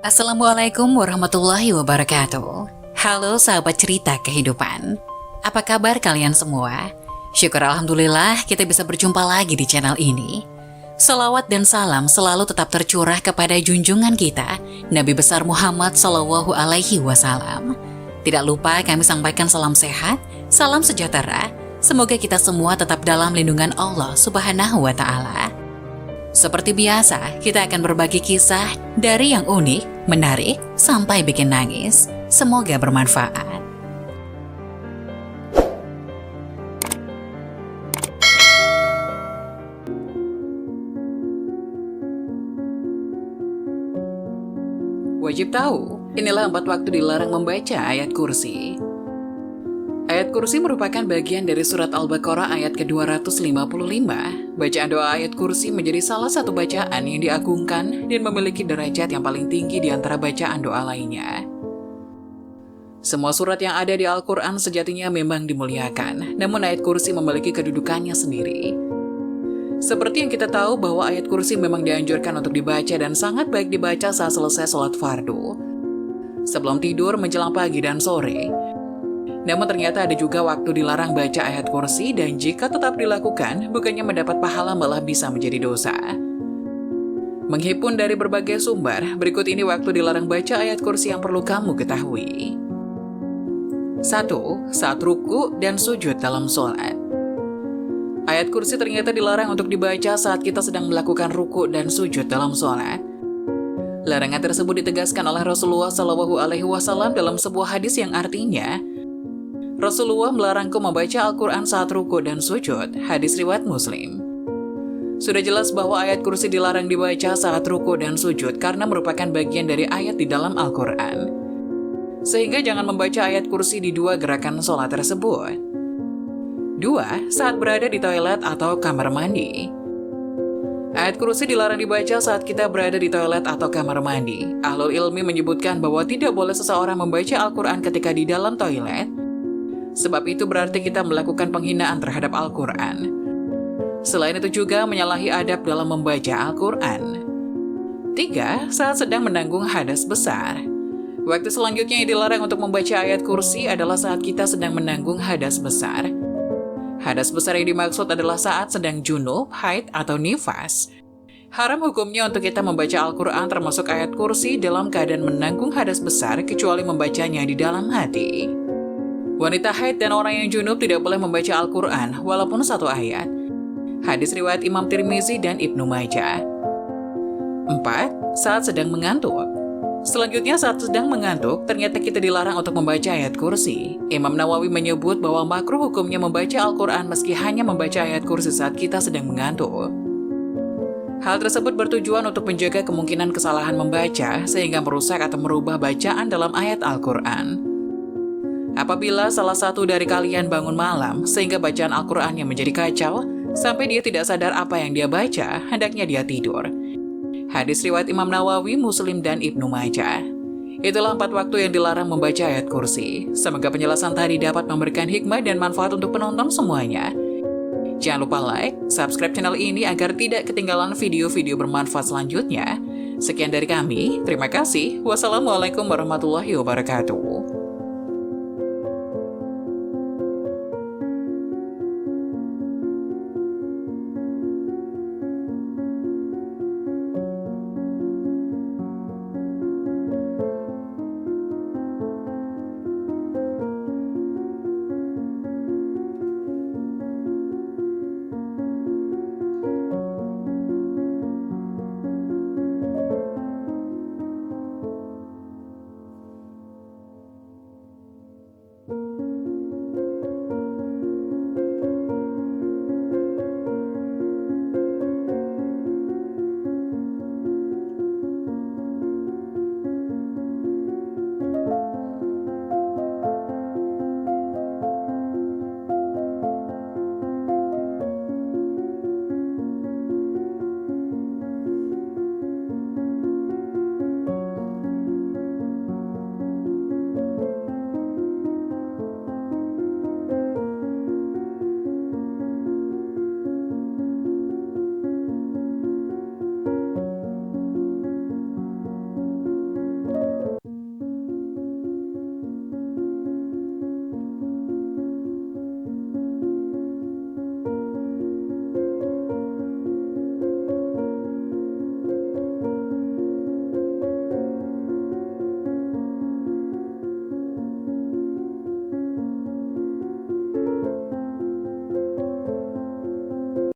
Assalamualaikum warahmatullahi wabarakatuh. Halo sahabat cerita kehidupan. Apa kabar kalian semua? Syukur alhamdulillah kita bisa berjumpa lagi di channel ini. Salawat dan salam selalu tetap tercurah kepada junjungan kita, Nabi besar Muhammad SAW. Tidak lupa kami sampaikan salam sehat, salam sejahtera. Semoga kita semua tetap dalam lindungan Allah Subhanahu wa Ta'ala. Seperti biasa, kita akan berbagi kisah dari yang unik, menarik, sampai bikin nangis. Semoga bermanfaat. Wajib tahu, inilah 4 waktu dilarang membaca ayat kursi. Ayat kursi merupakan bagian dari surat Al-Baqarah ayat ke-255. Bacaan doa ayat kursi menjadi salah satu bacaan yang diagungkan dan memiliki derajat yang paling tinggi di antara bacaan doa lainnya. Semua surat yang ada di Al-Quran sejatinya memang dimuliakan, namun ayat kursi memiliki kedudukannya sendiri. Seperti yang kita tahu bahwa ayat kursi memang dianjurkan untuk dibaca dan sangat baik dibaca saat selesai sholat fardu, sebelum tidur, menjelang pagi dan sore. Namun ternyata ada juga waktu dilarang baca ayat kursi dan jika tetap dilakukan, bukannya mendapat pahala malah bisa menjadi dosa. Menghimpun dari berbagai sumber, berikut ini waktu dilarang baca ayat kursi yang perlu kamu ketahui. 1. Saat ruku dan sujud dalam sholat. Ayat kursi ternyata dilarang untuk dibaca saat kita sedang melakukan ruku dan sujud dalam sholat. Larangan tersebut ditegaskan oleh Rasulullah SAW dalam sebuah hadis yang artinya, Rasulullah melarangku membaca Al-Quran saat ruku dan sujud, hadis riwayat Muslim. Sudah jelas bahwa ayat kursi dilarang dibaca saat ruku dan sujud karena merupakan bagian dari ayat di dalam Al-Quran. Sehingga jangan membaca ayat kursi di dua gerakan sholat tersebut. 2. Saat berada di toilet atau kamar mandi. Ayat kursi dilarang dibaca saat kita berada di toilet atau kamar mandi. Ahlul ilmi menyebutkan bahwa tidak boleh seseorang membaca Al-Quran ketika di dalam toilet, sebab itu berarti kita melakukan penghinaan terhadap Al-Quran. Selain itu juga menyalahi adab dalam membaca Al-Quran. 3. Saat sedang menanggung hadas besar. Waktu selanjutnya yang dilarang untuk membaca ayat kursi adalah saat kita sedang menanggung hadas besar. Hadas besar yang dimaksud adalah saat sedang junub, haid, atau nifas. Haram hukumnya untuk kita membaca Al-Quran termasuk ayat kursi dalam keadaan menanggung hadas besar kecuali membacanya di dalam hati. Wanita haid dan orang yang junub tidak boleh membaca Al-Quran walaupun satu ayat. Hadis riwayat Imam Tirmizi dan Ibnu Majah. 4. Saat sedang mengantuk. Selanjutnya saat sedang mengantuk, ternyata kita dilarang untuk membaca ayat kursi. Imam Nawawi menyebut bahwa makruh hukumnya membaca Al-Quran meski hanya membaca ayat kursi saat kita sedang mengantuk. Hal tersebut bertujuan untuk menjaga kemungkinan kesalahan membaca sehingga merusak atau merubah bacaan dalam ayat Al-Quran. Apabila salah satu dari kalian bangun malam sehingga bacaan Al-Qurannya menjadi kacau, sampai dia tidak sadar apa yang dia baca, hendaknya dia tidur. Hadis riwayat Imam Nawawi, Muslim, dan Ibnu Majah. Itulah 4 waktu yang dilarang membaca ayat kursi. Semoga penjelasan tadi dapat memberikan hikmah dan manfaat untuk penonton semuanya. Jangan lupa like, subscribe channel ini agar tidak ketinggalan video-video bermanfaat selanjutnya. Sekian dari kami, terima kasih. Wassalamualaikum warahmatullahi wabarakatuh.